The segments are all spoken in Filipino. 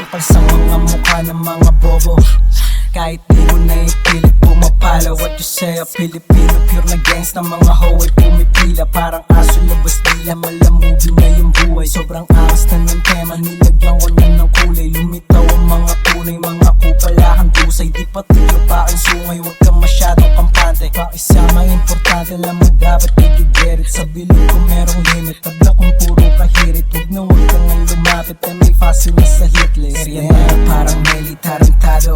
Sampal sa mga mukha ng mga bobo, kahit di mo na ipilit pumapalo. What you say, a Pilipino, pure na gangs na mga hoe ay pumipila. Parang aso labas dila, malamubi na yung buhay. Sobrang angas na ng tema, nilagyan ko na ng kulay. Lumitaw ang mga tunay, mga kupalahan tusay. Di pati lupain sungay, huwag kang masyadong kampante. Pakisama importante, alam mo dapat did you get it. Sa bilog ko merong limit, tabla kong puro kahirit. Huwag na huwag kang lumapit, ay may fossil na sa hitlist. Area na parang Nelly Tarantado,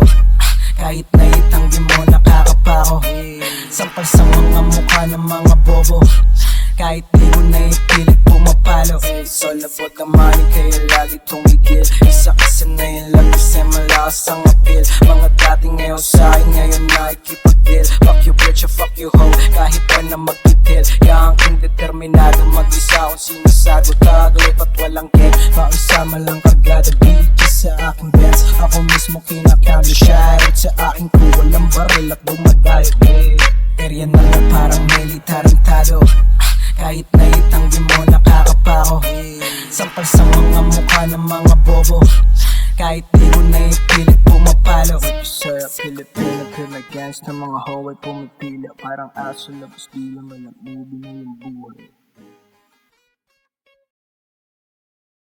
kahit na itanggi mo nakakapako. Sampal sa mga mukha ng mga bobo, kahit di mo na ipilit pumapalo. It's all about the money, kaya lagi tumigil. Isa-isa na yung love kasi malakas ang appeal. Mga dati ngayon sa'kin, ngayon nakikipag-deal. Fuck you bitch, fuck you hoe, kahit pa na magtitil. Yang kong determinado mag-isa kung sinasagot. Tagalit at walang game, pakisama lang kagada. Bitches sa aking bets, ako mismo kinakambyo. Shoutout sa aking crew, walang baril at dumadayo. Area na lang parang Nelly Tarantado, kahit na itanggi mo nakakapako. Sampal sa mga mukha ng mga bobo, kahit di mo na ipilit pumapalo. Sir, Pilipino, pure na gangs na mga hoe ay pumipila. Parang aso labas dila, malamubi na yung buhay.